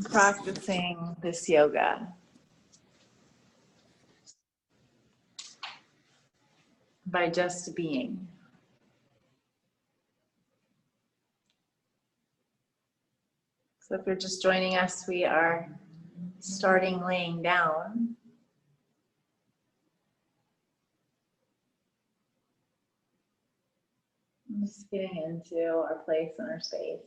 practicing this yoga by just being. So if you're just joining us, we are starting laying down. Just getting into our place and our space.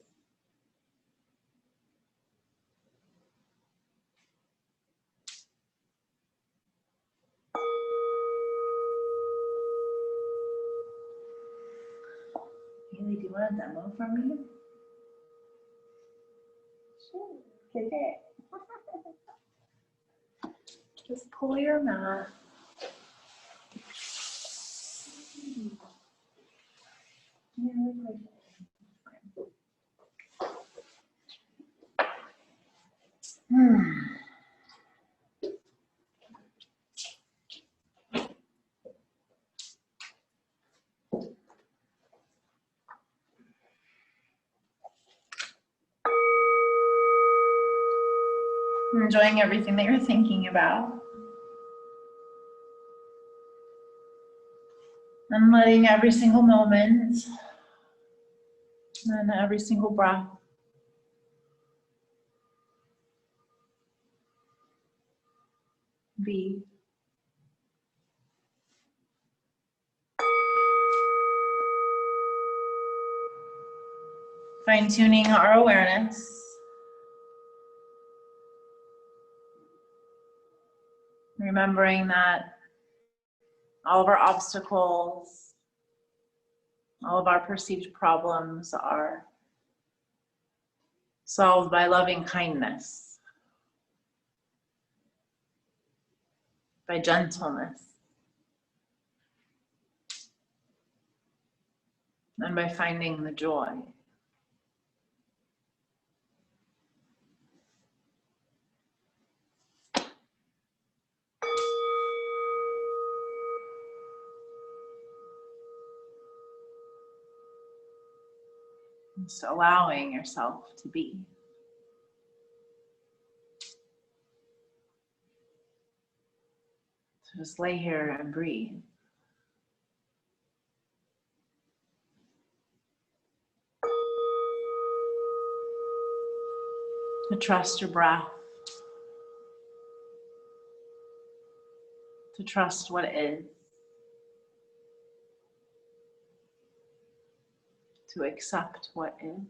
Haley, do you want a demo from me? Sure. Okay. Just pull your mat. Enjoying everything that you're thinking about. And letting every single moment and every single breath be. Fine-tuning our awareness. Remembering that all of our obstacles, all of our perceived problems are solved by loving kindness, by gentleness, and by finding the joy. Just allowing yourself to be. So just lay here and breathe. To trust your breath. To trust what is. To accept what is.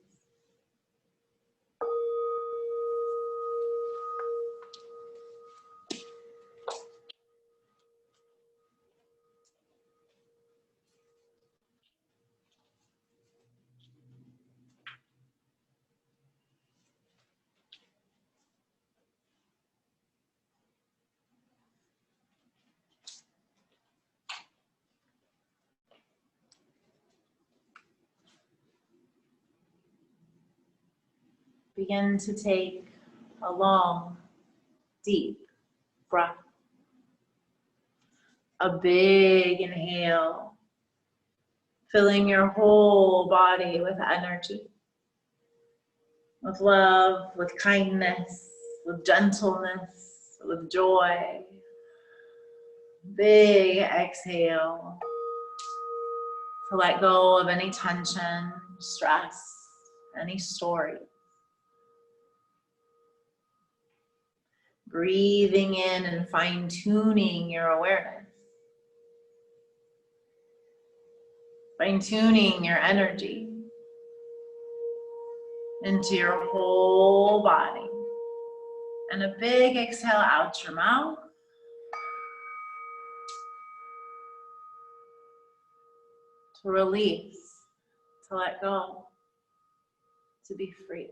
Begin to take a long, deep breath. A big inhale, filling your whole body with energy, with love, with kindness, with gentleness, with joy. Big exhale to let go of any tension, stress, any story. Breathing in and fine-tuning your awareness. Fine-tuning your energy into your whole body. And a big exhale out your mouth. To release, to let go, to be free.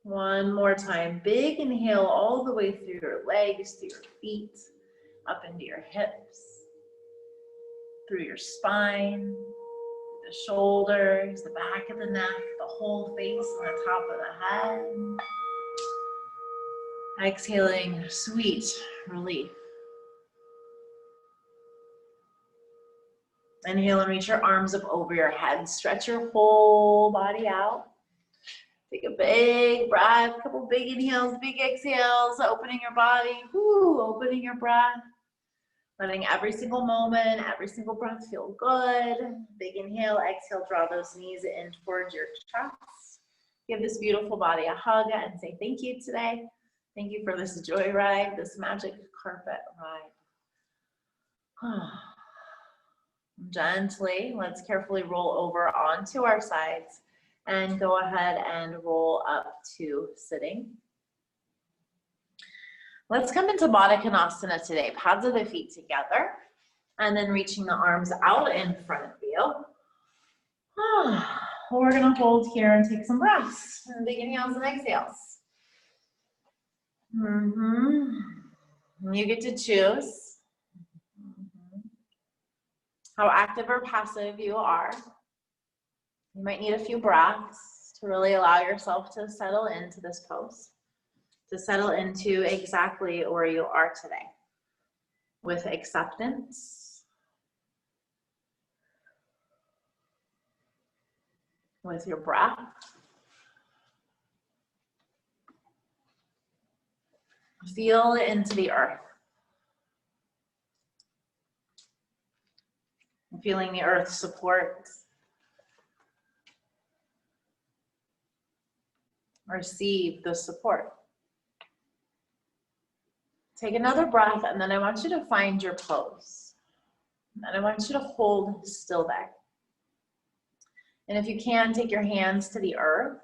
One more time. Big inhale all the way through your legs, through your feet, up into your hips, through your spine, the shoulders, the back of the neck, the whole face and the top of the head. Exhaling sweet relief. Inhale and reach your arms up over your head. Stretch your whole body out. Take a big breath, a couple big inhales, big exhales, opening your body, opening your breath. Letting every single moment, every single breath feel good. Big inhale, exhale, draw those knees in towards your chest. Give this beautiful body a hug and say thank you today. Thank you for this joy ride, this magic carpet ride. Gently, let's carefully roll over onto our sides and go ahead and roll up to sitting. Let's come into Baddha Konasana today. Pads of the feet together and then reaching the arms out in front of you. We're gonna hold here and take some breaths. Big inhales and exhales. You get to choose how active or passive you are. You might need a few breaths to really allow yourself to settle into this pose, to settle into exactly where you are today with acceptance, with your breath, feel into the earth. Feeling the earth support. Receive the support. Take another breath, and then I want you to find your pose. And I want you to hold still there. And if you can, take your hands to the earth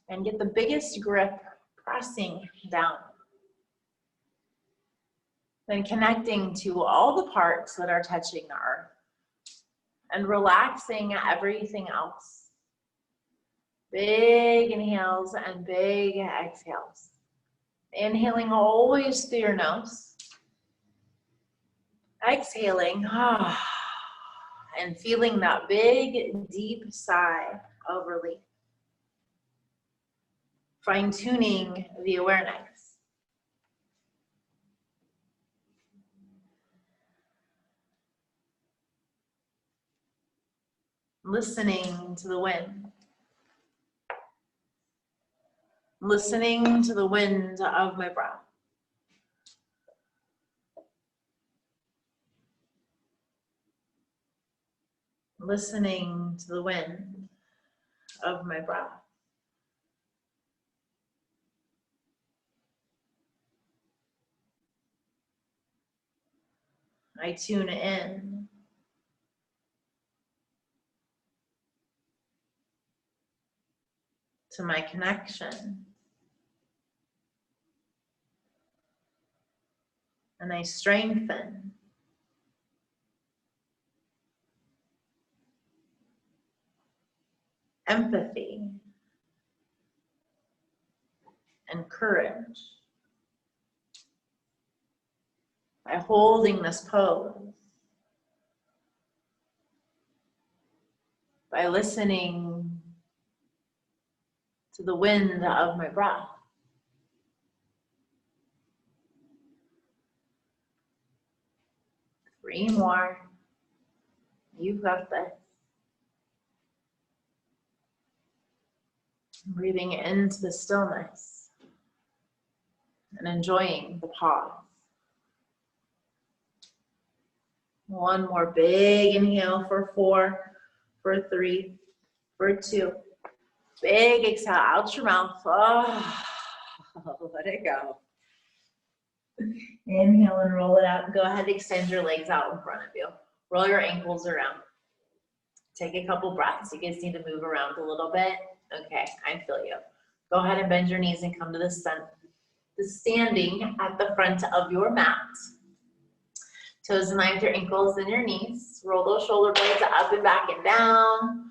and get the biggest grip pressing down. Then connecting to all the parts that are touching the earth and relaxing everything else. Big inhales and big exhales. Inhaling always through your nose. Exhaling, and feeling that big, deep sigh of relief. Fine-tuning the awareness. Listening to the wind. Listening to the wind of my breath. Listening to the wind of my breath. I tune in. To my connection. And I strengthen. Empathy. And courage. By holding this pose. By listening to the wind of my breath. Three more. You've got this. Breathing into the stillness and enjoying the pause. One more big inhale for 4, for 3, for 2. Big exhale out your mouth. Let it go. Inhale and roll it out. Go ahead, extend your legs out in front of you. Roll your ankles around. Take a couple breaths. You guys need to move around a little bit. Okay, I feel you. Go ahead and bend your knees and come to the standing at the front of your mat. Toes in line with your ankles and your knees. Roll those shoulder blades up and back and down.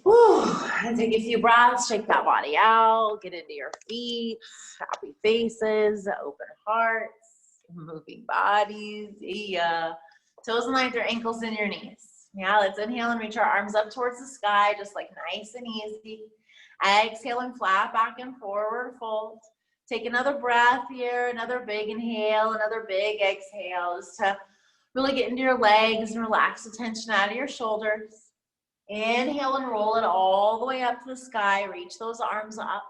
Whew. And take a few breaths, shake that body out, get into your feet, happy faces, open hearts, moving bodies. Yeah. Toes in line with your ankles and your knees. Yeah, let's inhale and reach our arms up towards the sky, just like nice and easy. Exhale and flat back and forward fold. Take another breath here, another big inhale, another big exhale, just to Really get into your legs and relax the tension out of your shoulders. Inhale and roll it all the way up to the sky. Reach those arms up.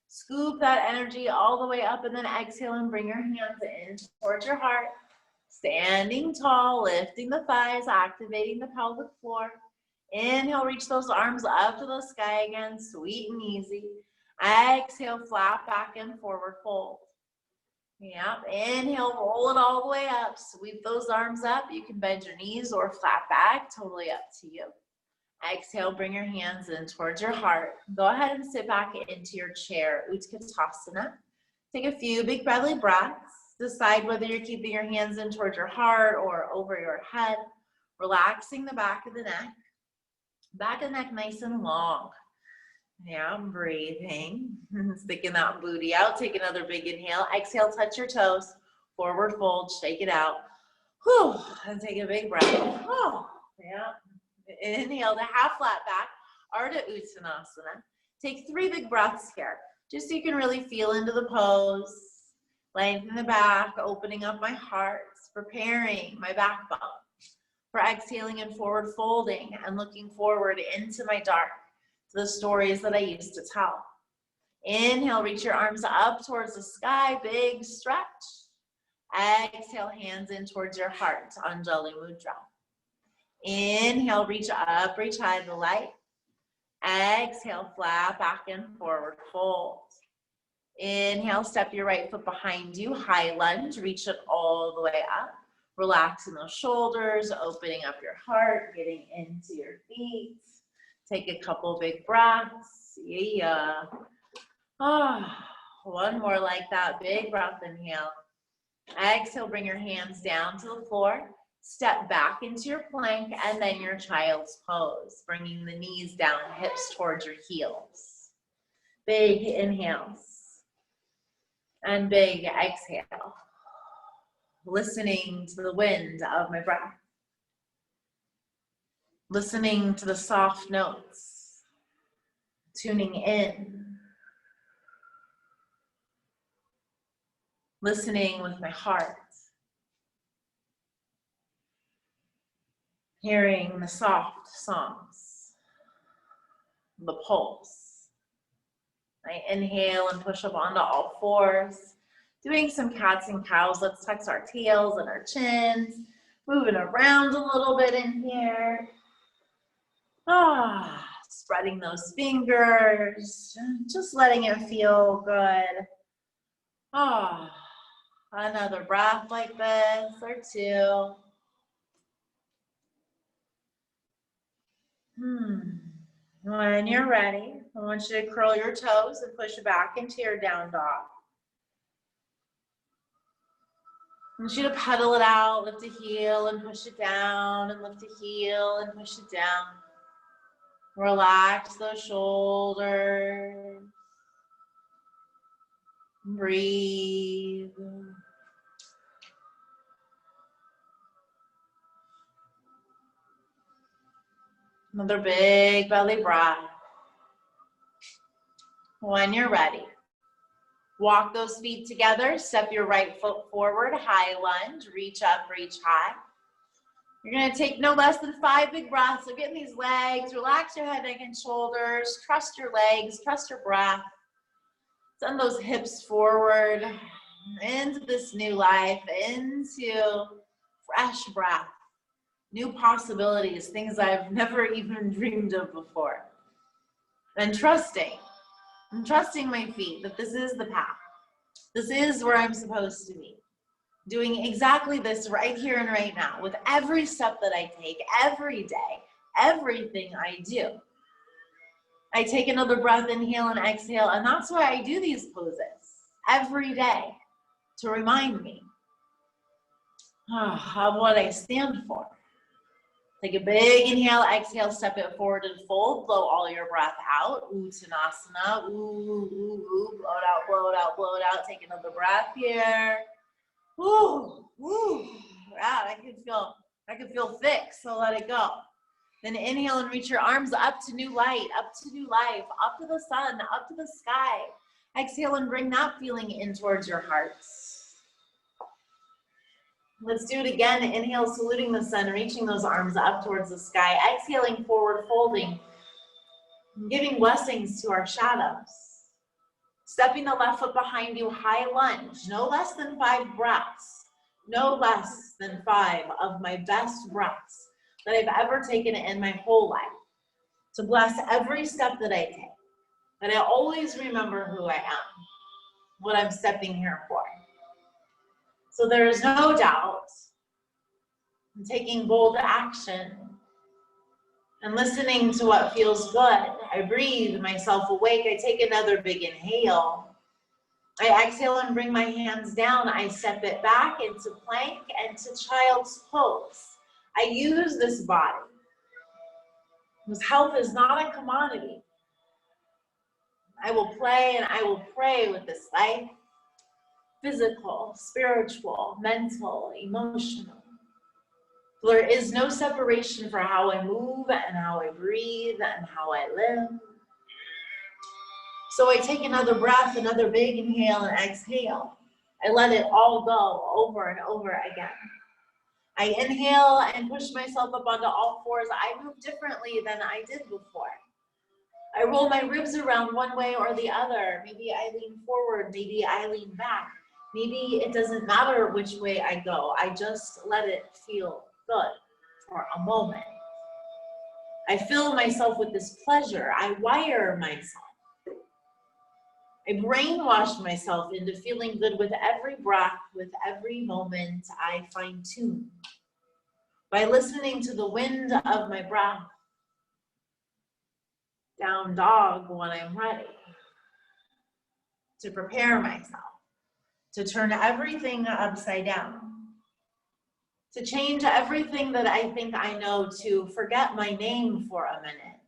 Scoop that energy all the way up, and then exhale and bring your hands in towards your heart. Standing tall, lifting the thighs, activating the pelvic floor. Inhale, reach those arms up to the sky again, sweet and easy. Exhale, flat back and forward fold. Yep, inhale, roll it all the way up. Sweep those arms up. You can bend your knees or flat back, totally up to you. Exhale, bring your hands in towards your heart. Go ahead and sit back into your chair, Utkatasana. Take a few big belly breaths. Decide whether you're keeping your hands in towards your heart or over your head. Relaxing the back of the neck. Back of the neck nice and long. Yeah, I'm breathing. Sticking that booty out. Take another big inhale. Exhale, touch your toes. Forward fold, shake it out. Whew, and take a big breath. Oh, yeah. Inhale to half flat back, Ardha Uttanasana. Take 3 big breaths here, just so you can really feel into the pose. Lengthen the back, opening up my heart, preparing my backbone for exhaling and forward folding and looking forward into my dark, to the stories that I used to tell. Inhale, reach your arms up towards the sky, big stretch. Exhale, hands in towards your heart, Anjali Mudra. Inhale, reach up, reach high to the light. Exhale, flat back and forward fold. Inhale, step your right foot behind you, high lunge, reach it all the way up. Relaxing those shoulders, opening up your heart, getting into your feet. Take a couple big breaths. Yeah. One more like that, big breath, inhale. Exhale, bring your hands down to the floor. Step back into your plank and then your child's pose, bringing the knees down, hips towards your heels. Big inhales and big exhale. Listening to the wind of my breath. Listening to the soft notes. Tuning in. Listening with my heart. Hearing the soft songs, the pulse. I inhale and push up onto all fours. Doing some cats and cows. Let's tuck our tails and our chins. Moving around a little bit in here. Spreading those fingers. Just letting it feel good. Another breath like this or two. When you're ready, I want you to curl your toes and push it back into your down dog. I want you to pedal it out, lift a heel and push it down, and lift a heel and push it down. Relax those shoulders. Breathe. Another big belly breath. When you're ready, walk those feet together. Step your right foot forward, high lunge, reach up, reach high. You're gonna take no less than 5 big breaths. So get in these legs, relax your head, neck, and shoulders. Trust your legs, trust your breath. Send those hips forward into this new life, into fresh breath. New possibilities, things I've never even dreamed of before. And trusting my feet that this is the path. This is where I'm supposed to be. Doing exactly this right here and right now with every step that I take, every day, everything I do. I take another breath, inhale and exhale, and that's why I do these poses every day to remind me of what I stand for. Take a big inhale, exhale, step it forward and fold. Blow all your breath out. Uttanasana. Ooh, ooh, ooh. Blow it out, blow it out, blow it out. Take another breath here. Ooh, ooh. Wow, I can feel thick, so let it go. Then inhale and reach your arms up to new light, up to new life, up to the sun, up to the sky. Exhale and bring that feeling in towards your heart. Let's do it again. Inhale, saluting the sun, reaching those arms up towards the sky. Exhaling, forward folding, giving blessings to our shadows. Stepping the left foot behind you, high lunge, no less than 5 breaths, no less than 5 of my best breaths that I've ever taken in my whole life, to bless every step that I take, that I always remember who I am, what I'm stepping here for. So there is no doubt in taking bold action and listening to what feels good. I breathe myself awake. I take another big inhale. I exhale and bring my hands down. I step it back into plank and to child's pose. I use this body because health is not a commodity. I will play and I will pray with this life. Physical, spiritual, mental, emotional. There is no separation for how I move and how I breathe and how I live. So I take another breath, another big inhale and exhale. I let it all go over and over again. I inhale and push myself up onto all fours. I move differently than I did before. I roll my ribs around one way or the other. Maybe I lean forward, maybe I lean back. Maybe it doesn't matter which way I go. I just let it feel good for a moment. I fill myself with this pleasure. I wire myself. I brainwash myself into feeling good with every breath, with every moment I fine tune. By listening to the wind of my breath. Down dog when I'm ready. To prepare myself. To turn everything upside down. To change everything that I think I know, to forget my name for a minute.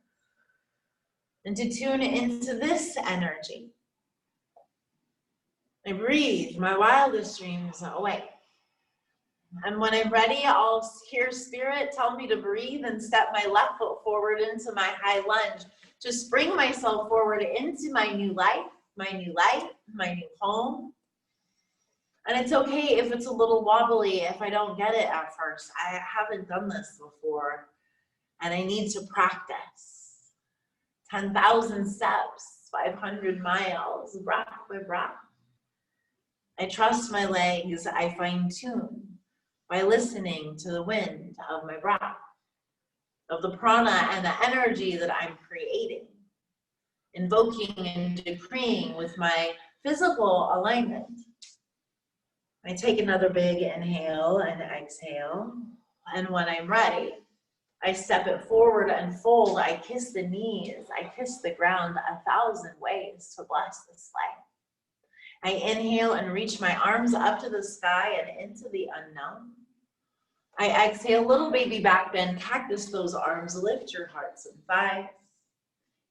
And to tune into this energy. I breathe my wildest dreams away. And when I'm ready, I'll hear spirit tell me to breathe and step my left foot forward into my high lunge. To spring myself forward into my new life, my new home. And it's okay if it's a little wobbly, if I don't get it at first. I haven't done this before, and I need to practice. 10,000 steps, 500 miles, breath by breath. I trust my legs, I fine tune by listening to the wind of my breath, of the prana and the energy that I'm creating, invoking and decreeing with my physical alignment. I take another big inhale and exhale, and when I'm ready, I step it forward and fold. I kiss the knees, I kiss the ground 1,000 ways to bless this life. I inhale and reach my arms up to the sky and into the unknown. I exhale, little baby back bend, cactus those arms, lift your hearts and thighs.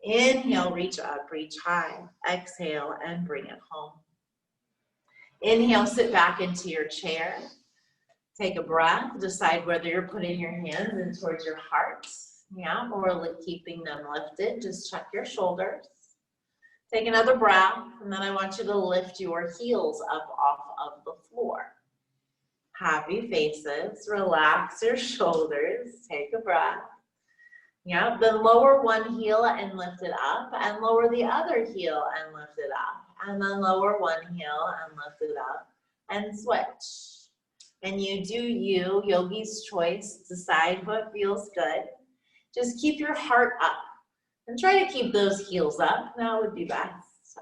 Inhale, reach up, reach high. Exhale and bring it home. Inhale, sit back into your chair. Take a breath, decide whether you're putting your hands in towards your heart, or keeping them lifted. Just check your shoulders. Take another breath, and then I want you to lift your heels up off of the floor. Happy faces, relax your shoulders, take a breath. Then lower one heel and lift it up, and lower the other heel and lift it up. And then lower one heel and lift it up, and switch. And you do you, yogi's choice, decide what feels good. Just keep your heart up. And try to keep those heels up. That would be best.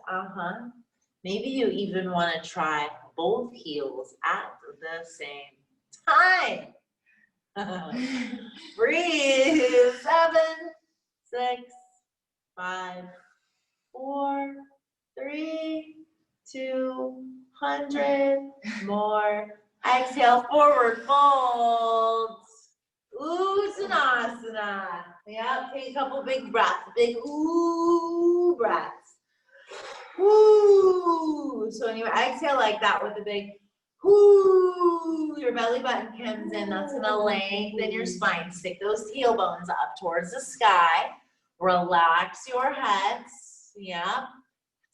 Maybe you even want to try both heels at the same time. Breathe. 7, 6, 5, 4, 3, 2, 100. More. Exhale, forward fold. Uttanasana. Take a couple big breaths. Big ooh breaths. Woo. So when you exhale like that with a big woo, your belly button comes in. That's gonna lengthen your spine. Stick those tailbones up towards the sky. Relax your heads.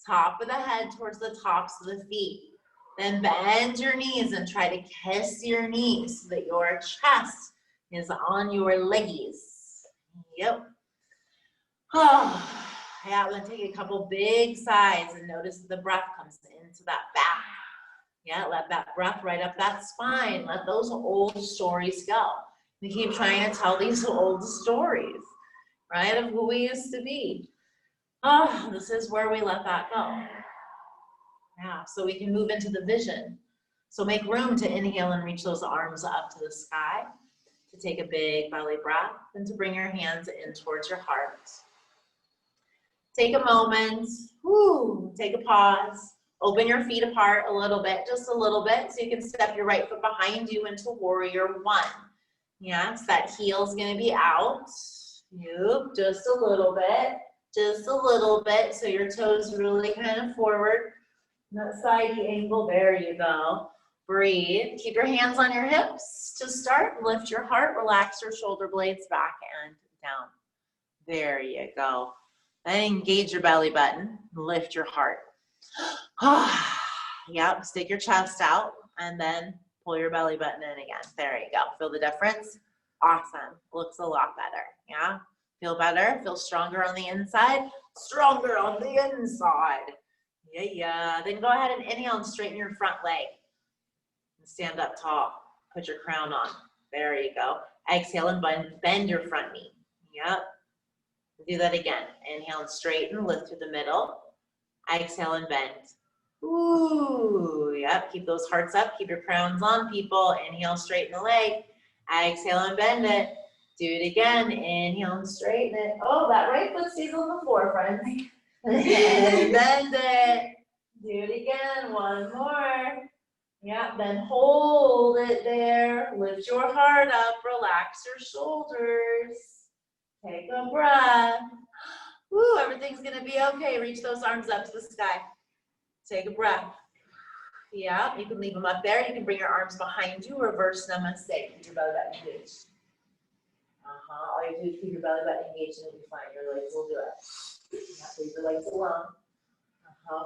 Top of the head towards the tops of the feet. Then bend your knees and try to kiss your knees so that your chest is on your leggies. Yep. Oh, yeah, then take a couple big sighs and notice the breath comes into that back. Yeah, let that breath right up that spine. Let those old stories go. We keep trying to tell these old stories, right, of who we used to be. Oh, this is where we let that go. Yeah, so we can move into the vision. So make room to inhale and reach those arms up to the sky, to take a big belly breath, and to bring your hands in towards your heart. Take a moment, take a pause, open your feet apart a little bit, just a little bit, so you can step your right foot behind you into warrior one. Yes, that heel's gonna be out. Yep, just a little bit, so your toes really kind of forward. That sidey angle, there you go. Breathe, keep your hands on your hips to start. Lift your heart, relax your shoulder blades back and down. There you go. Then engage your belly button, lift your heart. Yep, stick your chest out and then pull your belly button in again. There you go. Feel the difference? Awesome. Looks a lot better. Yeah? Feel better? Feel stronger on the inside? Stronger on the inside. Yeah. Then go ahead and inhale and straighten your front leg. And stand up tall. Put your crown on. There you go. Exhale and bend your front knee. Yep. Do that again. Inhale and straighten, lift through the middle. Exhale and bend. Ooh, yep. Keep those hearts up. Keep your crowns on, people. Inhale, straighten the leg. Exhale and bend it. Do it again. Inhale and straighten it. Oh, that right foot stays on the floor, friends. And bend it. Do it again. One more. Yeah, then hold it there. Lift your heart up. Relax your shoulders. Take a breath. Woo, everything's gonna be okay. Reach those arms up to the sky. Take a breath. Yeah, you can leave them up there. You can bring your arms behind you. Reverse namaste. Keep your belly button engaged. All you do is keep your belly button engaged and you'll be fine. Your legs will do it. Yeah, leave your legs alone.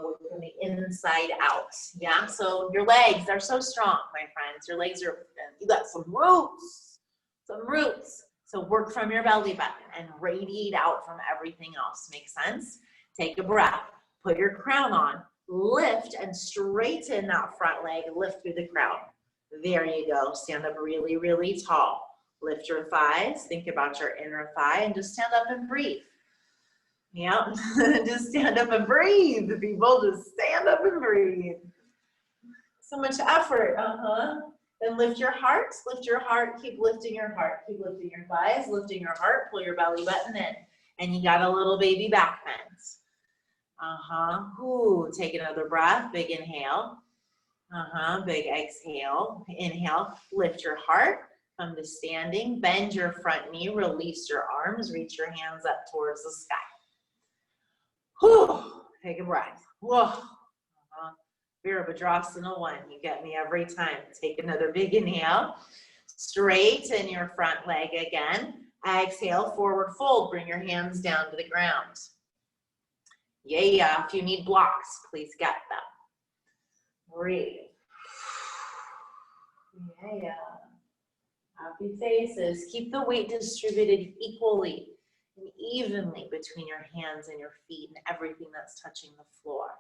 Work from the inside out. Yeah, so your legs are so strong, my friends. Your legs are, you got some roots. So work from your belly button and radiate out from everything else. Make sense? Take a breath. Put your crown on. Lift and straighten that front leg. Lift through the crown. There you go. Stand up really, really tall. Lift your thighs. Think about your inner thigh and just stand up and breathe. Yeah, just stand up and breathe. People, just stand up and breathe. So much effort. Then lift your heart, keep lifting your heart, keep lifting your thighs, lifting your heart, pull your belly button in. And you got a little baby back bend. Ooh, take another breath, big inhale. Big exhale. Inhale, lift your heart, come to standing, bend your front knee, release your arms, reach your hands up towards the sky. Whew, take a breath. Whoa. Virabhadrasana 1, you get me every time. Take another big inhale. Straighten your front leg again. Exhale, forward fold. Bring your hands down to the ground. Yeah. If you need blocks, please get them. Breathe. Yeah. Happy faces. Keep the weight distributed equally and evenly between your hands and your feet and everything that's touching the floor.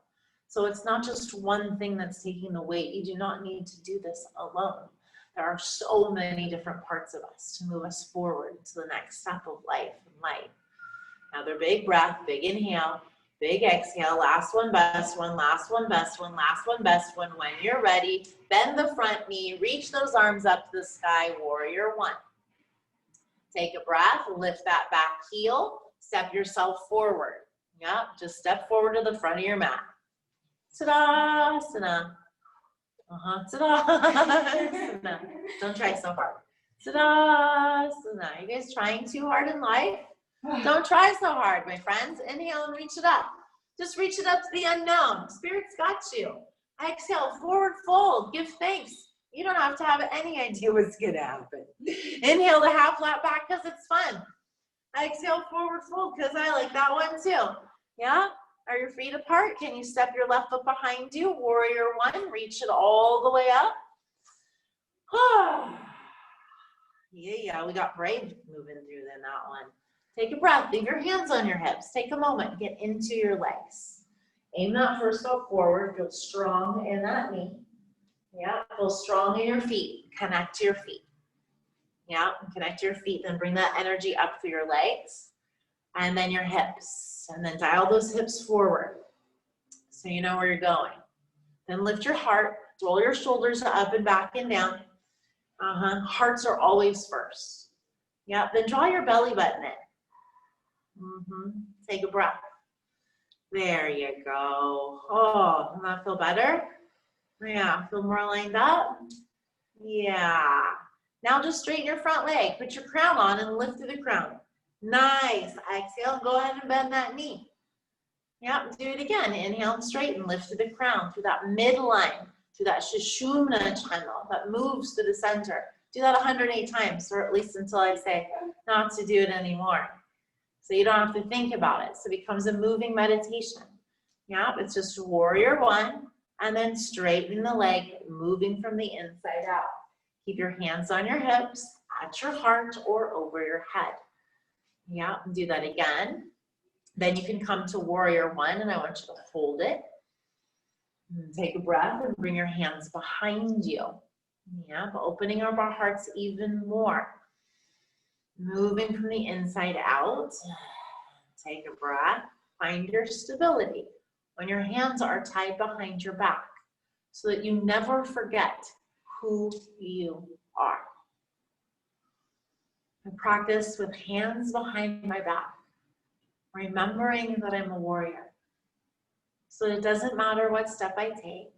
So it's not just one thing that's taking the weight. You do not need to do this alone. There are so many different parts of us to move us forward to the next step of life and light. Another big breath, big inhale, big exhale. Last one, best one, last one, best one, last one, best one. When you're ready, bend the front knee, reach those arms up to the sky, warrior 1. Take a breath, lift that back heel, step yourself forward. Yep, just step forward to the front of your mat. Tadasana. Tadasana. Don't try so hard. Tadasana. Are you guys trying too hard in life? Don't try so hard, my friends. Inhale and reach it up. Just reach it up to the unknown. Spirit's got you. Exhale, forward fold. Give thanks. You don't have to have any idea what's going to happen. Inhale to half flat back because it's fun. Exhale, forward fold because I like that one too. Yeah? Are your feet apart? Can you step your left foot behind you? Warrior one, reach it all the way up. Yeah, we got brave moving through in that one. Take a breath, leave your hands on your hips. Take a moment, get into your legs. Aim that first foot forward, feel strong in that knee. Yeah, feel strong in your feet. Connect to your feet. Yeah, connect to your feet, then bring that energy up through your legs and then your hips. And then dial those hips forward so you know where you're going. Then lift your heart, roll your shoulders up and back and down. Hearts are always first. Yeah, then draw your belly button in. Take a breath. There you go. Oh, doesn't that feel better? Yeah, feel more lined up? Yeah. Now just straighten your front leg. Put your crown on and lift through the crown. Nice. Exhale, go ahead and bend that knee. Yep, do it again. Inhale and straighten, lift through the crown, through that midline, through that Sushumna channel that moves to the center. Do that 108 times, or at least until I say not to do it anymore. So you don't have to think about it. So it becomes a moving meditation. Yeah, it's just warrior one, and then straighten the leg, moving from the inside out. Keep your hands on your hips, at your heart, or over your head. Yeah, do that again. Then you can come to warrior one, and I want you to hold it. Take a breath and bring your hands behind you. Yeah, but opening up our hearts even more. Moving from the inside out. Take a breath. Find your stability when your hands are tied behind your back so that you never forget who you are. I practice with hands behind my back, remembering that I'm a warrior. So it doesn't matter what step I take,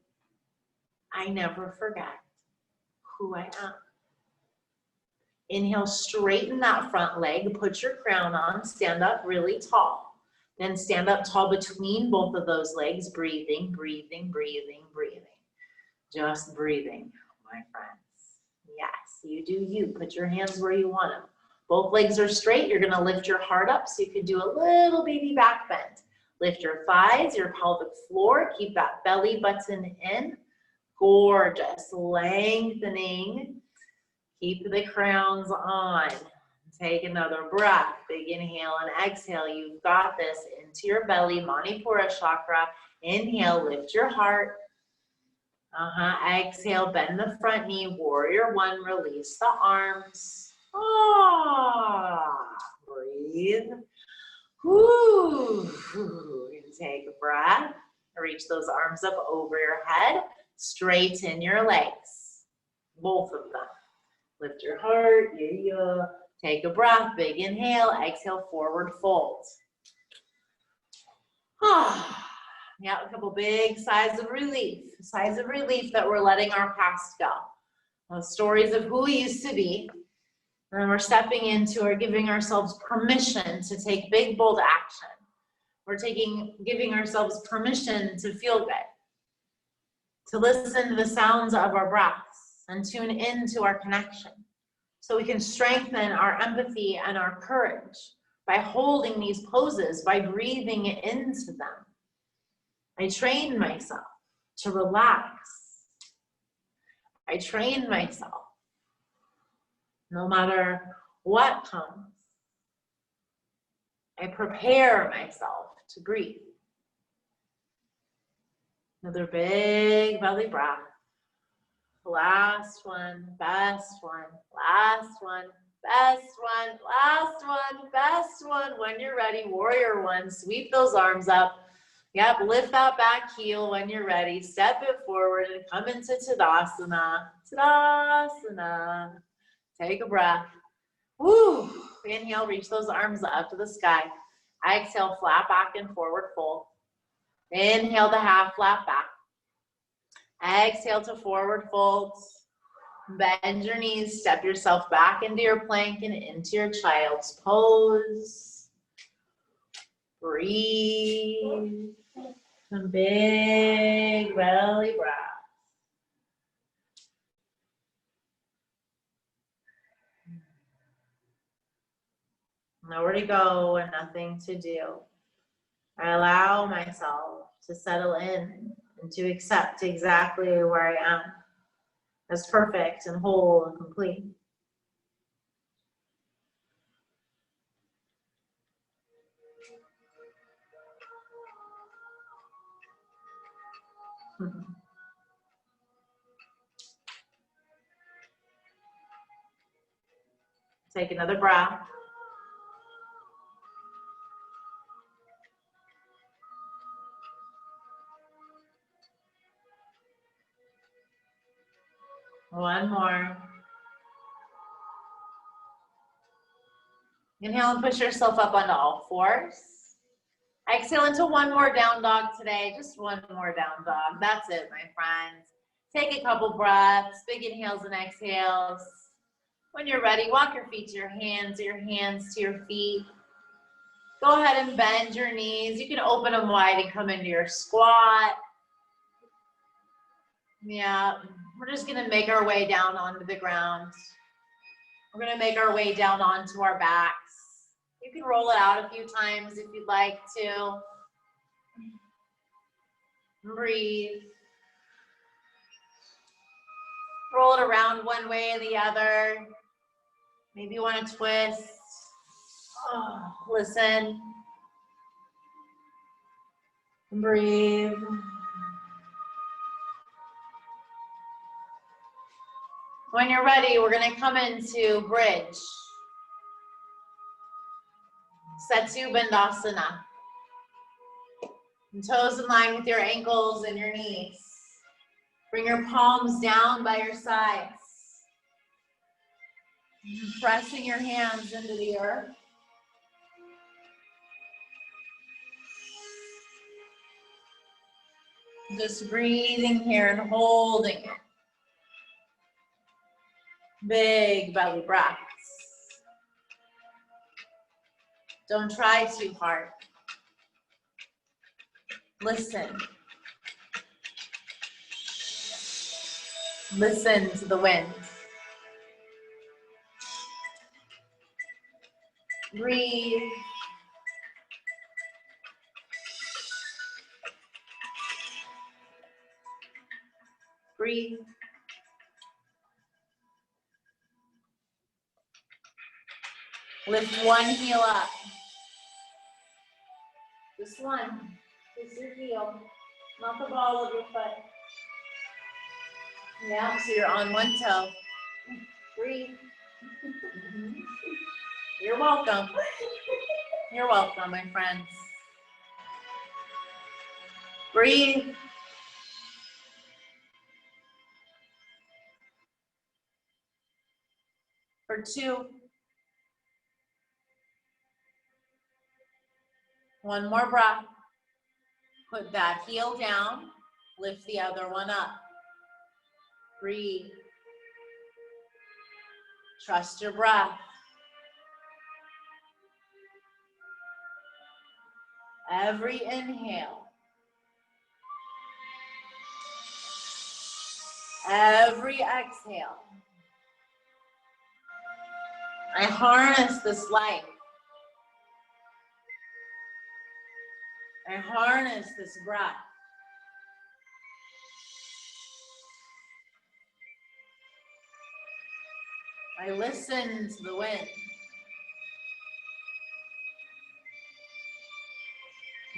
I never forget who I am. Inhale, straighten that front leg, put your crown on, stand up really tall. Then stand up tall between both of those legs, breathing, breathing, breathing, breathing. Just breathing, my friends. Yes, you do you. Put your hands where you want them. Both legs are straight. You're going to lift your heart up so you can do a little baby back bend. Lift your thighs, your pelvic floor. Keep that belly button in. Gorgeous. Lengthening. Keep the crowns on. Take another breath. Big inhale and exhale. You've got this. Into your belly, Manipura chakra. Inhale, lift your heart. Exhale, bend the front knee. Warrior one, release the arms. Breathe. And take a breath. Reach those arms up over your head. Straighten your legs. Both of them. Lift your heart. Yeah. Take a breath. Big inhale. Exhale, forward fold. Yeah, a couple big sighs of relief. Sighs of relief that we're letting our past go. Those stories of who we used to be. And we're stepping into or giving ourselves permission to take big, bold action. We're giving ourselves permission to feel good. To listen to the sounds of our breaths and tune into our connection. So we can strengthen our empathy and our courage by holding these poses, by breathing into them. I train myself to relax. I train myself, no matter what comes. I prepare myself to breathe. Another big belly breath. Last one, best one, last one, best one, last one, best one. When you're ready, warrior one, sweep those arms up. Yep, lift that back heel when you're ready. Step it forward and come into Tadasana. Tadasana. Take a breath. Woo! Inhale, reach those arms up to the sky. Exhale, flat back and forward fold. Inhale to half flat back. Exhale to forward fold. Bend your knees, step yourself back into your plank and into your child's pose. Breathe. Some big belly breath. Nowhere to go and nothing to do. I allow myself to settle in and to accept exactly where I am as perfect and whole and complete. Take another breath. One more. Inhale and push yourself up onto all fours. Exhale into one more down dog today. Just one more down dog. That's it, my friends. Take a couple breaths, big inhales and exhales. When you're ready, walk your feet to your hands to your feet. Go ahead and bend your knees. You can open them wide and come into your squat. Yeah, we're just gonna make our way down onto the ground. We're gonna make our way down onto our backs. You can roll it out a few times if you'd like to. Breathe. Roll it around one way or the other. Maybe you want to twist. Oh, listen. Breathe. When you're ready, we're going to come into bridge. Satsu Bandasana. And toes in line with your ankles and your knees. Bring your palms down by your sides. Pressing your hands into the earth. Just breathing here and holding it. Big belly breaths. Don't try too hard. Listen. Listen to the wind. Breathe. Breathe. Lift one heel up. Just one. Just your heel, not the ball of your foot. Yeah, so you're on one toe. Breathe. You're welcome. You're welcome, my friends. Breathe. For 2. One more breath. Put that heel down. Lift the other one up. Breathe. Trust your breath. Every inhale. Every exhale. I harness this life. I harness this breath. I listen to the wind.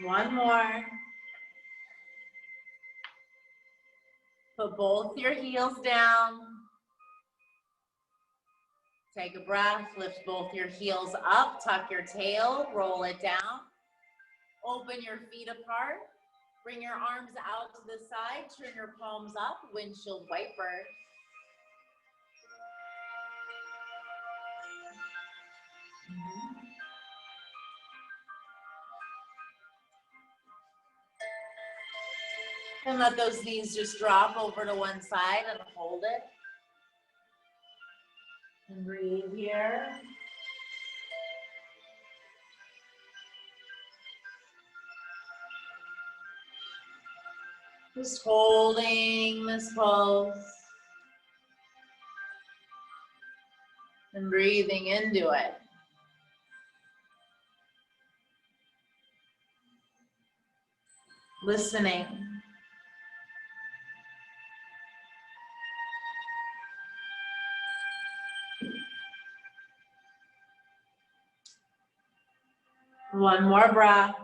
One more. Put both your heels down. Take a breath, lift both your heels up, tuck your tail, roll it down. Open your feet apart. Bring your arms out to the side, turn your palms up, windshield wiper. And let those knees just drop over to one side and hold it. And breathe here. Just holding this pose. And breathing into it. listening. One more breath.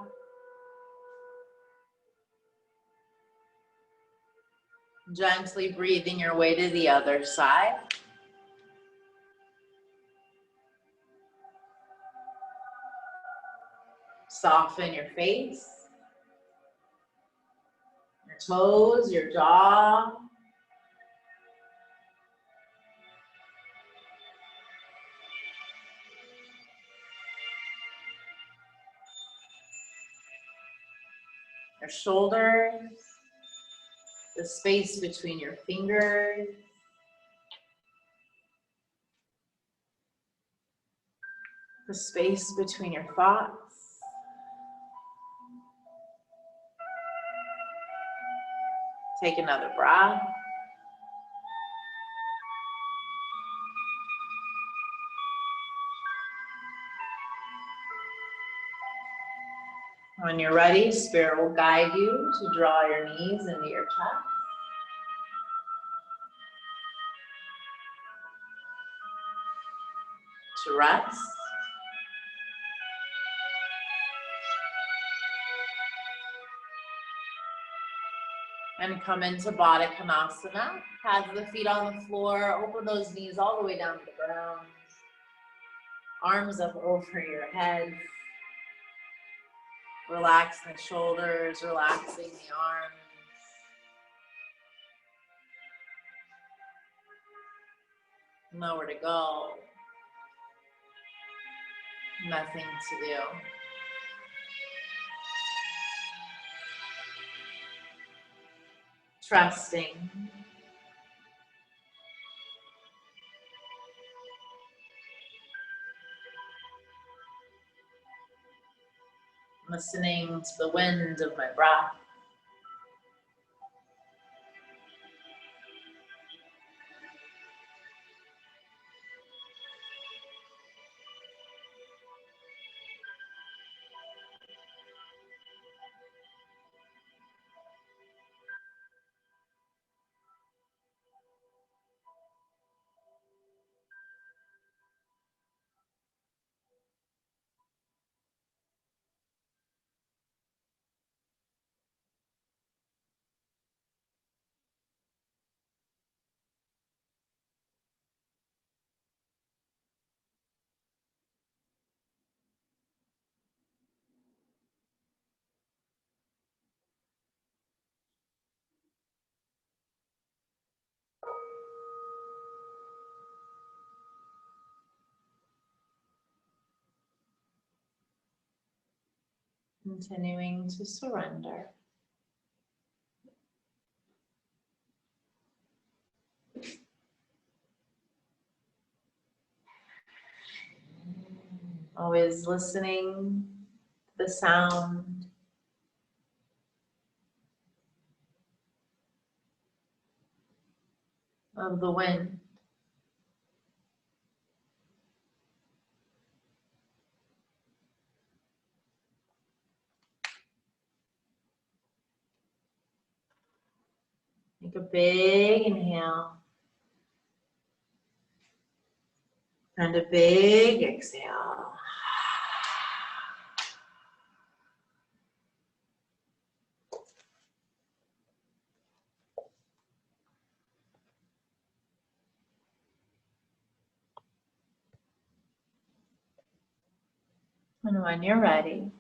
Gently breathing your way to the other side. Soften your face, your toes, your jaw. Your shoulders, the space between your fingers. The space between your thoughts. Take another breath. When you're ready, Spirit will guide you to draw your knees into your chest. To rest. And come into Baddha Konasana. Have the feet on the floor. Open those knees all the way down to the ground. Arms up over your head. Relax the shoulders, relaxing the arms. Nowhere to go. Nothing to do. Trusting. Listening to the wind of my breath. Continuing to surrender. Always listening to the sound of the wind. Take a big inhale and a big exhale. And when you're ready,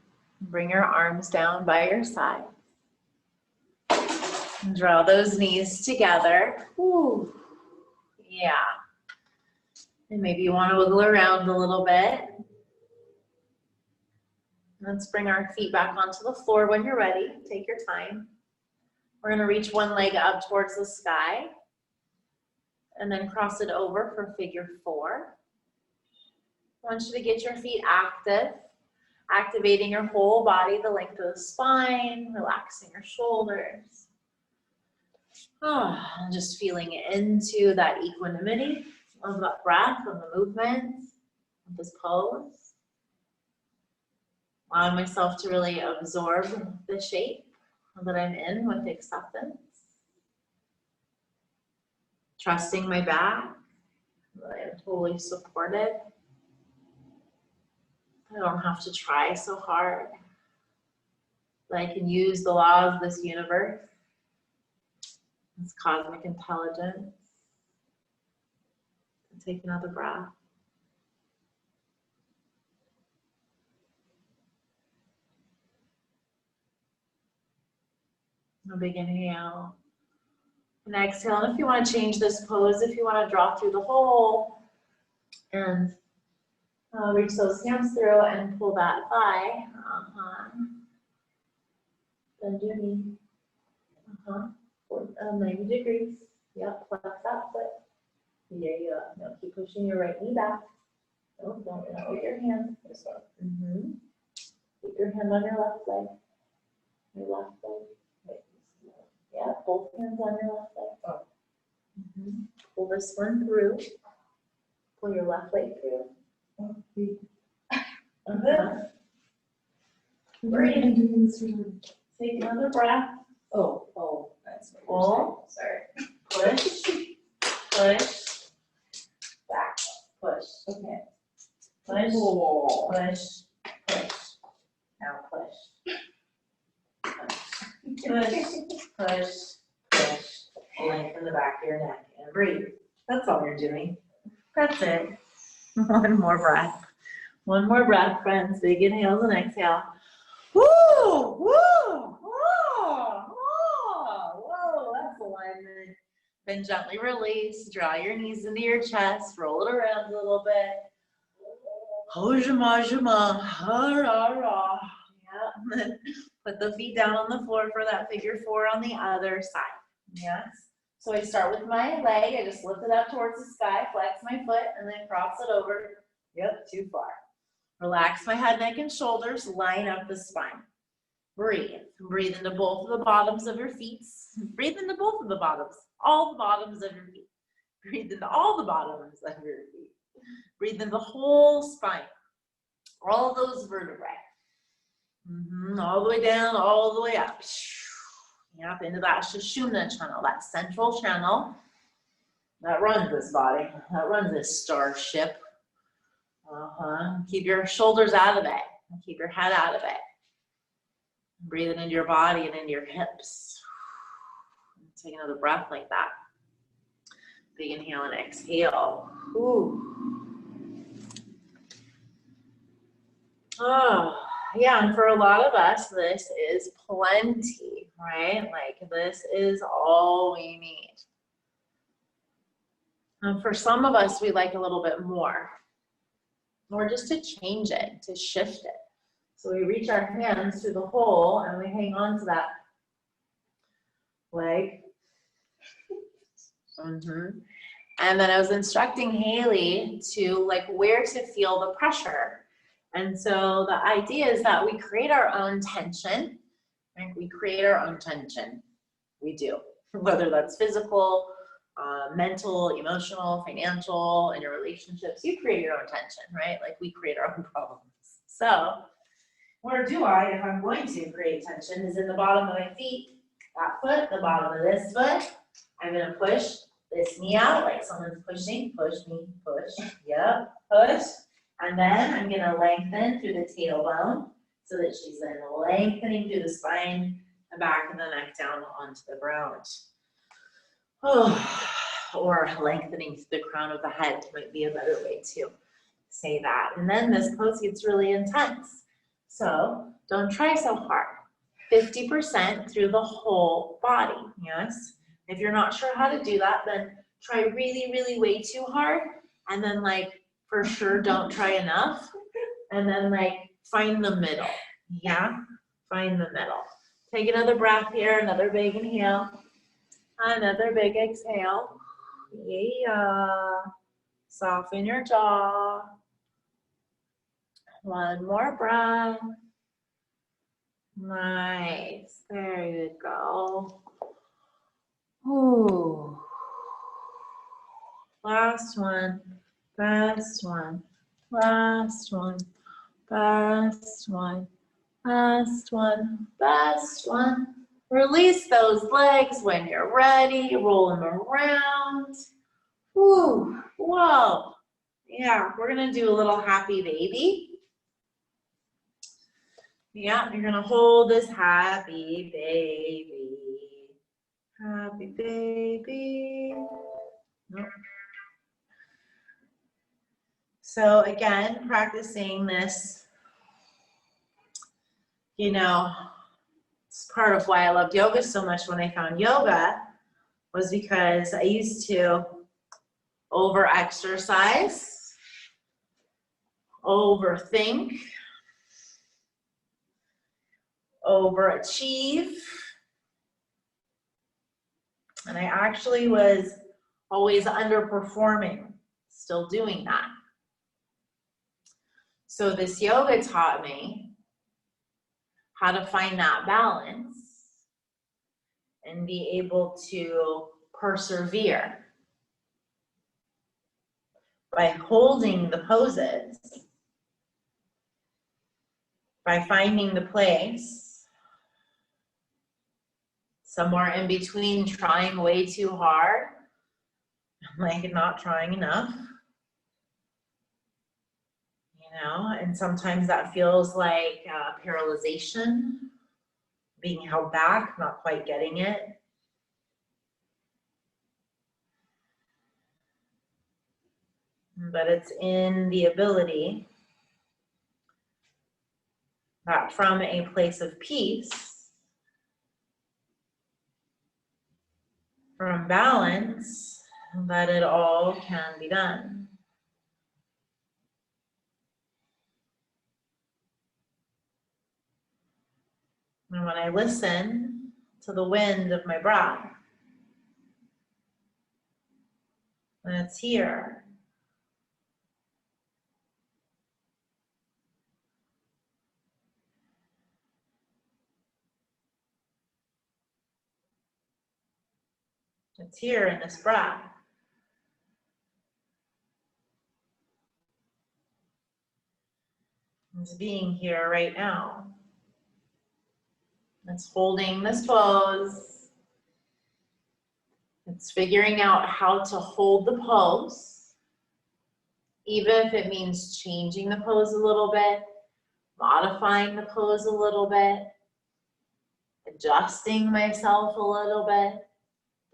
bring your arms down by your side. And draw those knees together. Ooh. Yeah. And maybe you want to wiggle around a little bit. Let's bring our feet back onto the floor when you're ready. Take your time. We're going to reach one leg up towards the sky and then cross it over for figure 4. I want you to get your feet active, activating your whole body, the length of the spine, relaxing your shoulders. And just feeling into that equanimity of that breath, of the movement, of this pose. Allowing myself to really absorb the shape that I'm in with acceptance. Trusting my back, that I am totally supported. I don't have to try so hard. That I can use the laws of this universe, this cosmic intelligence. And take another breath. A big inhale. And exhale. And if you want to change this pose, if you want to draw through the hole and reach those hands through and pull that thigh. Bend your knee. 90 degrees. Yep, flex that foot. There you go. Now keep pushing your right knee back. No, don't with your hand. This one. Keep your hand on your left leg. Your left leg. Yeah, both hands on your left leg. Pull this one through. Pull your left leg through. Breathe. Take another breath. Oh, that's what you're saying. Sorry. Push. Back. Push. Okay. Push. Now push. Push. Lengthen the back of your neck and breathe. That's all you're doing. That's it. One more breath. One more breath, friends. Big inhales and exhale. Woo! Whoa, that's alignment. Then gently release. Draw your knees into your chest. Roll it around a little bit. Hojima. Ha-ra-ra. Yeah. Put the feet down on the floor for that figure four on the other side. Yes. So I start with my leg. I just lift it up towards the sky, flex my foot, and then cross it over. Yep, too far. Relax my head, neck, and shoulders. Line up the spine. Breathe. Breathe into both of the bottoms of your feet. Breathe into both of the bottoms. All the bottoms of your feet. Breathe into all the bottoms of your feet. Breathe in the whole spine. All those vertebrae. All the way down, all the way up. Yep, into that Sushumna channel, that central channel that runs this body, that runs this starship. Keep your shoulders out of it. Keep your head out of it. Breathe it into your body and into your hips. Take another breath like that. Big inhale and exhale. Oh, yeah, and for a lot of us, this is plenty, right? Like, this is all we need. And for some of us, we like a little bit more. Or just to change it, to shift it. So we reach our hands through the hole and we hang on to that leg. And then I was instructing Haley to where to feel the pressure. And so the idea is that we create our own tension. Right? We create our own tension. We do. Whether that's physical, mental, emotional, financial, in your relationships, you create your own tension, right? Like we create our own problems. So where do I, if I'm going to create tension, is in the bottom of my feet, that foot, the bottom of this foot. I'm gonna push this knee out like someone's pushing, push me, push, yep, push. And then I'm gonna lengthen through the tailbone so that she's then lengthening through the spine, the back of the neck down onto the ground. Oh, or lengthening through the crown of the head might be a better way to say that. And then this pose gets really intense. So don't try so hard. 50% through the whole body, yes? If you're not sure how to do that, then try really, really way too hard. And then for sure, don't try enough. And then find the middle, yeah? Find the middle. Take another breath here, another big inhale. Another big exhale. Yeah. Soften your jaw. One more breath. Nice. There you go. Ooh. Last one. Best one. Last one. Best one. Last one. Best one. Release those legs when you're ready. Roll them around. Woo, whoa. Yeah, we're gonna do a little happy baby. Yeah, you're gonna hold this happy baby. Happy baby. Nope. So again, practicing this, you know, it's part of why I loved yoga so much when I found yoga, was because I used to over-exercise, overthink, overachieve, and I actually was always underperforming, still doing that. So this yoga taught me how to find that balance and be able to persevere by holding the poses, by finding the place somewhere in between trying way too hard, like not trying enough, you know, and sometimes that feels like paralyzation, being held back, not quite getting it. But it's in the ability that from a place of peace, from balance, that it all can be done. And when I listen to the wind of my breath, when it's here, it's here in this breath. It's being here right now. It's holding this pose. It's figuring out how to hold the pose, even if it means changing the pose a little bit, modifying the pose a little bit, adjusting myself a little bit.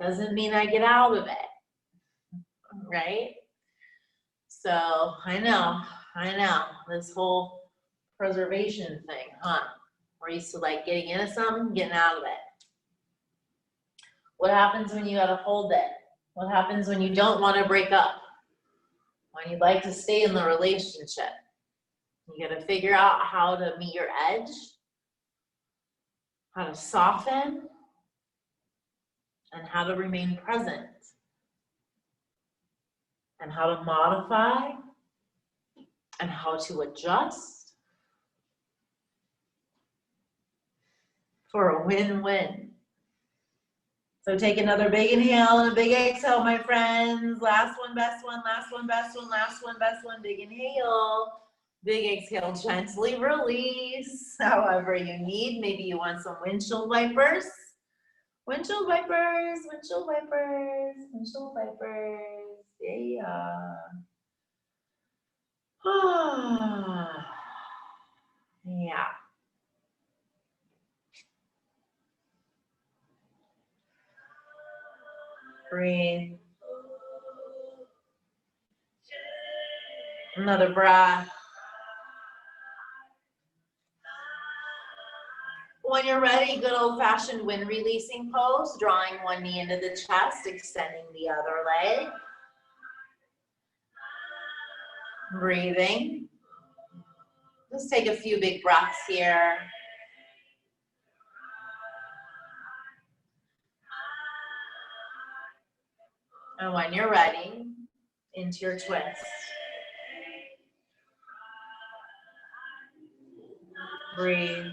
Doesn't mean I get out of it, right? So I know, this whole preservation thing, huh? We're used to like getting into something, getting out of it. What happens when you gotta hold it? What happens when you don't want to break up? When you'd like to stay in the relationship? You gotta figure out how to meet your edge, how to soften, and how to remain present, and how to modify, and how to adjust for a win-win. So take another big inhale and a big exhale, my friends. Last one, best one, last one, best one, last one, best one. Big inhale, big exhale, gently release. However you need. Maybe you want some windshield wipers. Windshield wipers, windshield wipers, windshield wipers. Yeah. Yeah. Breathe. Another breath. When you're ready, good old-fashioned wind releasing pose, drawing one knee into the chest, extending the other leg. Breathing. Just take a few big breaths here. And when you're ready, into your twist. Breathe.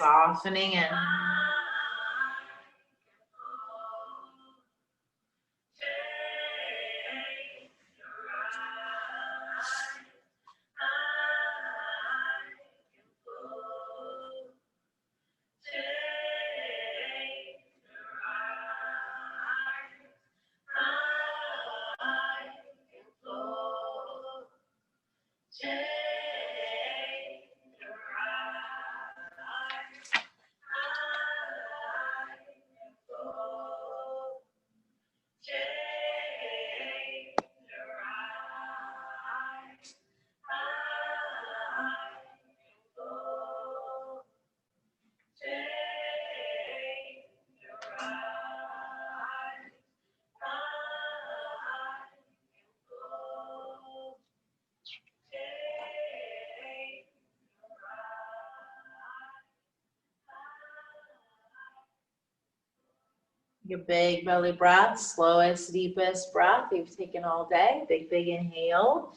Softening in. Your big belly breath, slowest, deepest breath you've taken all day. Big, big inhale.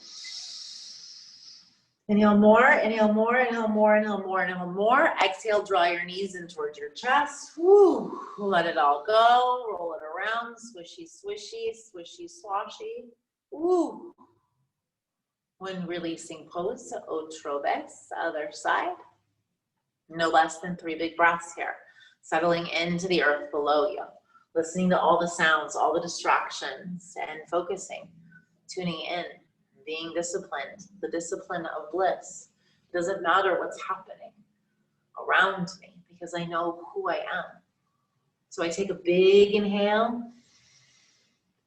Inhale more, inhale more, inhale more, inhale more, inhale more. Exhale, draw your knees in towards your chest. Woo. Let it all go. Roll it around. Swishy, swishy, swishy, swashy. Woo. When releasing pose, otrobes, other side. No less than 3 big breaths here. Settling into the earth below you. Listening to all the sounds, all the distractions, and focusing, tuning in, being disciplined, the discipline of bliss. It doesn't matter what's happening around me because I know who I am. So I take a big inhale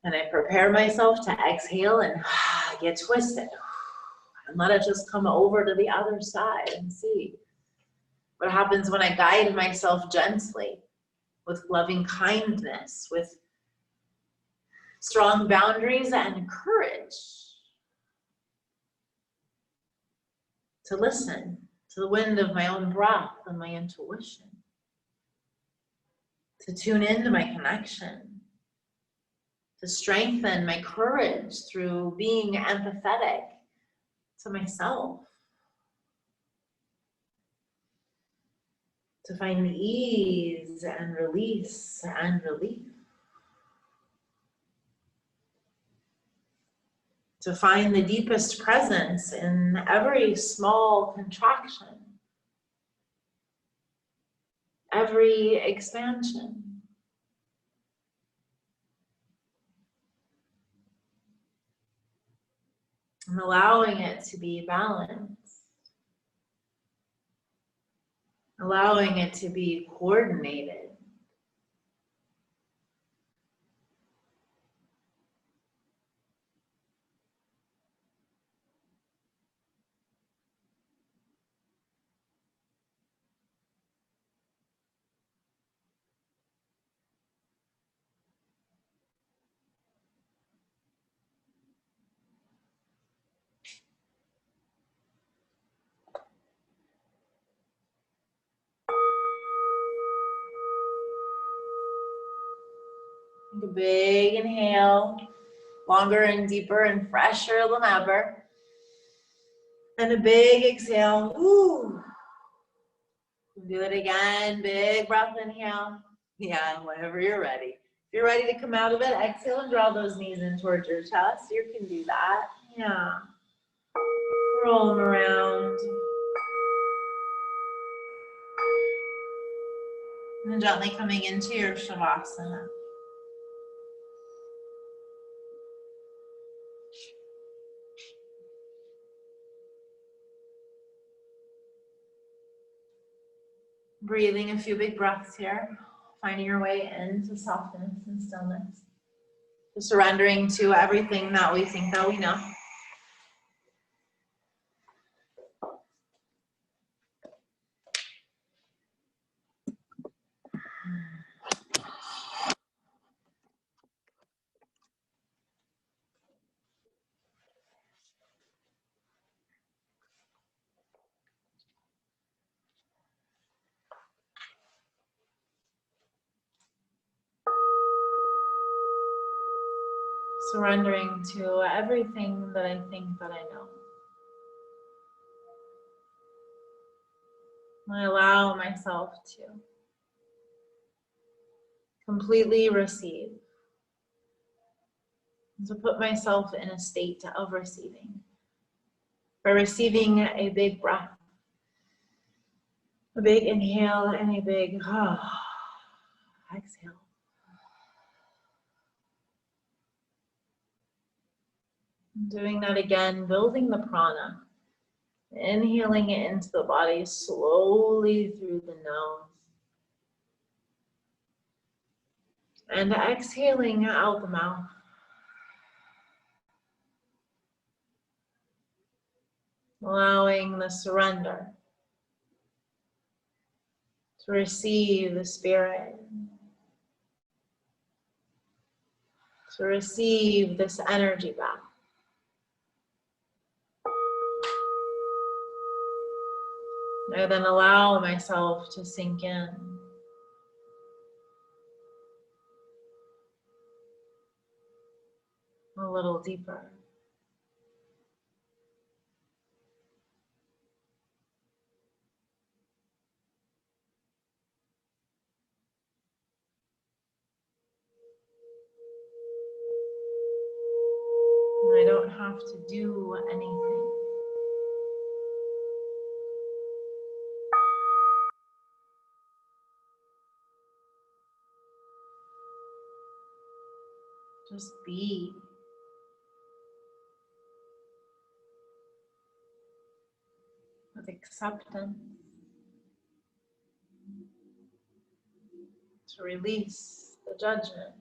and I prepare myself to exhale and get twisted. And let it just come over to the other side and see what happens when I guide myself gently with loving kindness, with strong boundaries and courage to listen to the wind of my own breath and my intuition, to tune into my connection, to strengthen my courage through being empathetic to myself, to find ease and release and relief. To find the deepest presence in every small contraction, every expansion. And allowing it to be balanced. Allowing it to be coordinated. Take a big inhale, longer and deeper and fresher than ever. And a big exhale. Ooh. Do it again. Big breath inhale. Yeah, whenever you're ready. If you're ready to come out of it, exhale and draw those knees in towards your chest. You can do that. Yeah. Roll them around. And then gently coming into your Shavasana. Breathing a few big breaths here. Finding your way into softness and stillness. Just surrendering to everything that we think that we know. Surrendering to everything that I think that I know. I allow myself to completely receive, to put myself in a state of receiving. By receiving a big breath, a big inhale and a big exhale. Doing that again, building the prana. Inhaling it into the body slowly through the nose. And exhaling out the mouth. Allowing the surrender to receive the spirit, to receive this energy back. I then allow myself to sink in. A little deeper. I don't have to do anything. Just be. With acceptance. To release the judgment.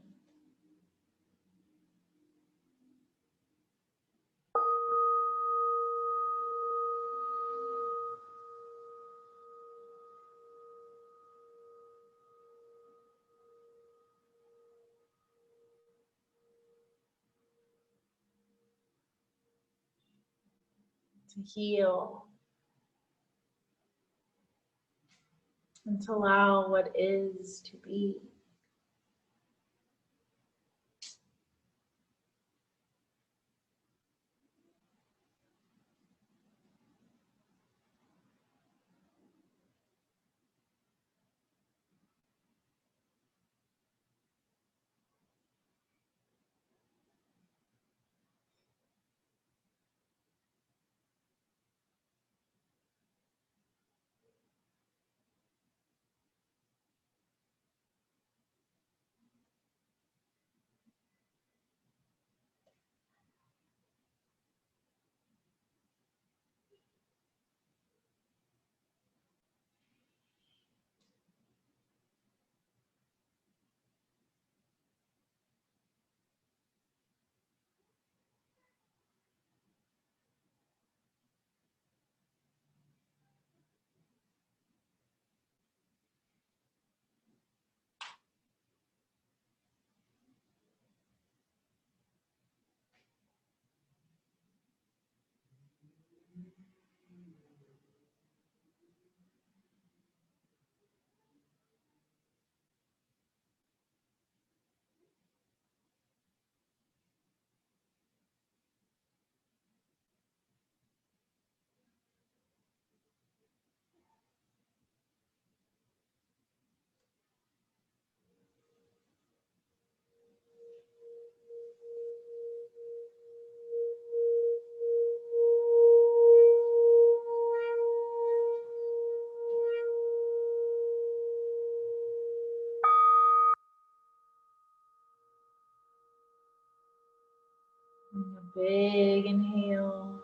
To heal. And to allow what is to be. And a big inhale.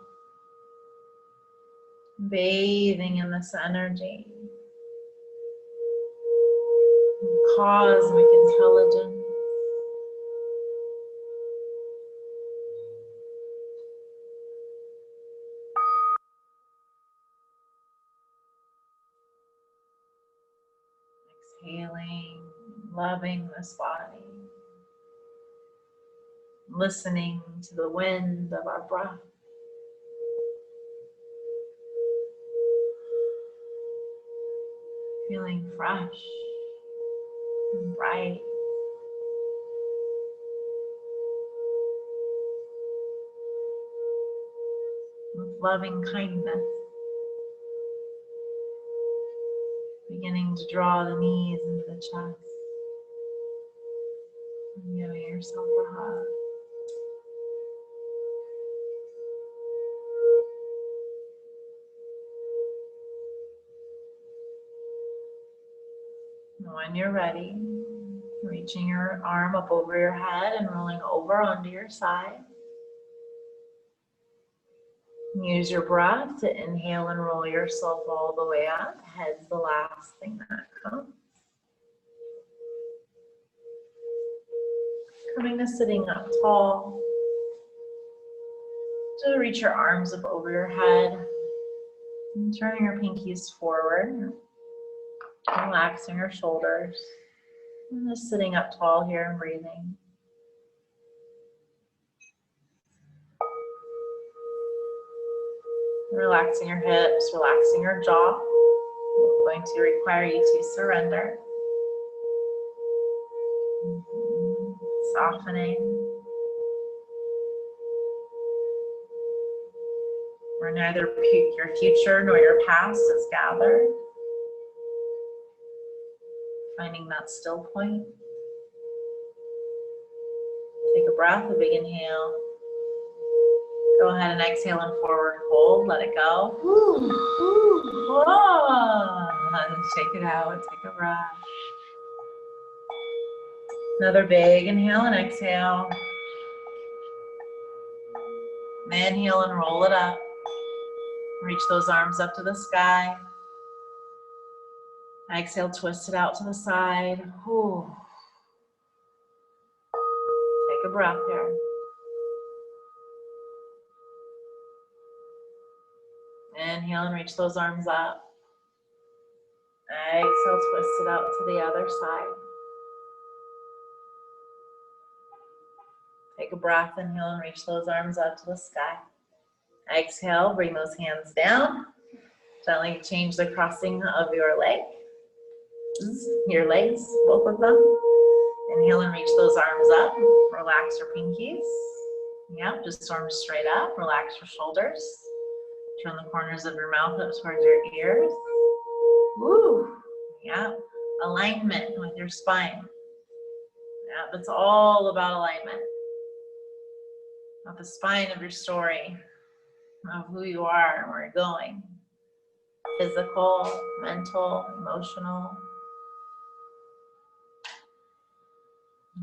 Bathing in this energy. Cosmic intelligence. Exhaling, loving this body. Listening to the wind of our breath. Feeling fresh and bright. With loving kindness. Beginning to draw the knees into the chest. And giving yourself a hug. And when you're ready, reaching your arm up over your head and rolling over onto your side. Use your breath to inhale and roll yourself all the way up. Head's the last thing that comes. Coming to sitting up tall. So reach your arms up over your head. And turning your pinkies forward. Relaxing your shoulders. And just sitting up tall here and breathing. Relaxing your hips, relaxing your jaw. It's going to require you to surrender. Softening. Where neither your future nor your past is gathered. Finding that still point. Take a breath, a big inhale. Go ahead and exhale and forward fold. Let it go. Whoa. And shake it out. Take a breath. Another big inhale and exhale. Inhale and roll it up. Reach those arms up to the sky. Exhale, twist it out to the side. Ooh. Take a breath here. Inhale and reach those arms up. Exhale, twist it out to the other side. Take a breath, inhale and reach those arms up to the sky. Exhale, bring those hands down. Gently change the crossing of your legs, both of them. Inhale and reach those arms up. Relax your pinkies. Yep, just arms straight up. Relax your shoulders. Turn the corners of your mouth up towards your ears. Woo! Yep, alignment with your spine. Yep, it's all about alignment. Not the spine of your story, of who you are and where you're going. Physical, mental, emotional.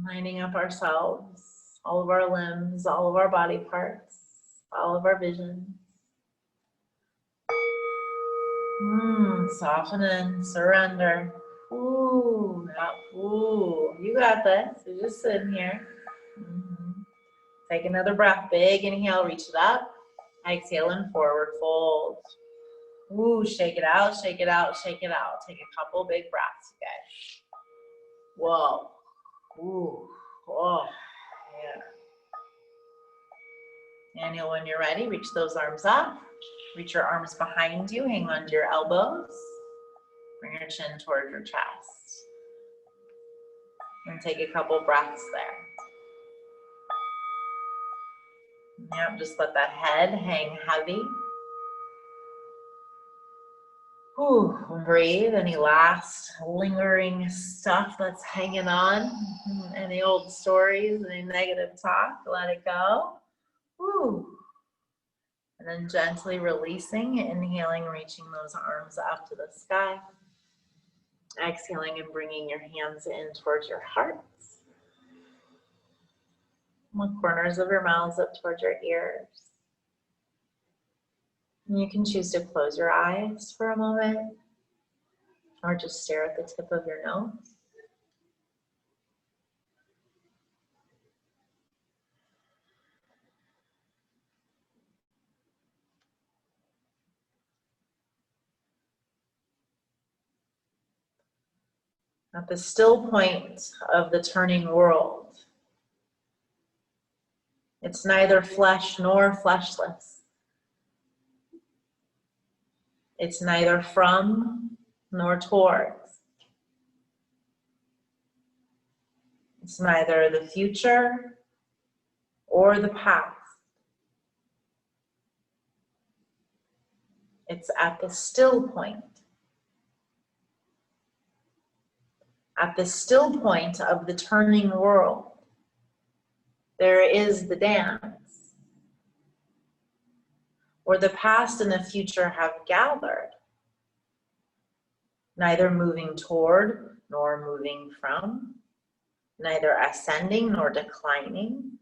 Lining up ourselves, all of our limbs, all of our body parts, all of our vision. Soften and surrender. Ooh, ooh, you got this. You're just sitting here. Take another breath. Big inhale, reach it up. Exhale and forward fold. Ooh, shake it out, shake it out, shake it out. Take a couple big breaths, guys. Whoa. Ooh. Oh. Yeah. Inhale when you're ready. Reach those arms up. Reach your arms behind you. Hang on to your elbows. Bring your chin toward your chest. And take a couple breaths there. Yep, just let that head hang heavy. Ooh, breathe. Any last lingering stuff that's hanging on? Any old stories, any negative talk? Let it go. Ooh. And then gently releasing, inhaling, reaching those arms up to the sky. Exhaling and bringing your hands in towards your hearts. The corners of your mouths up towards your ears. And you can choose to close your eyes for a moment or just stare at the tip of your nose. At the still point of the turning world, it's neither flesh nor fleshless. It's neither from nor towards. It's neither the future or the past. It's at the still point. At the still point of the turning world, there is the dance, where the past and the future have gathered, neither moving toward nor moving from, neither ascending nor declining.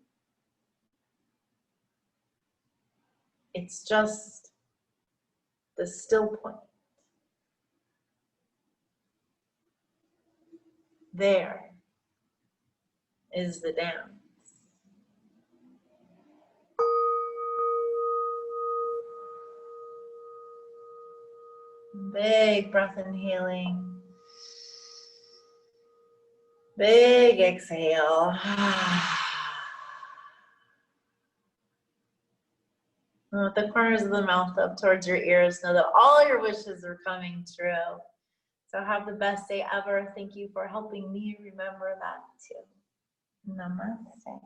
It's just the still point. There is the dance. Big breath inhaling. Big exhale. And with the corners of the mouth up towards your ears, know that all your wishes are coming true. So have the best day ever. Thank you for helping me remember that too. Namaste.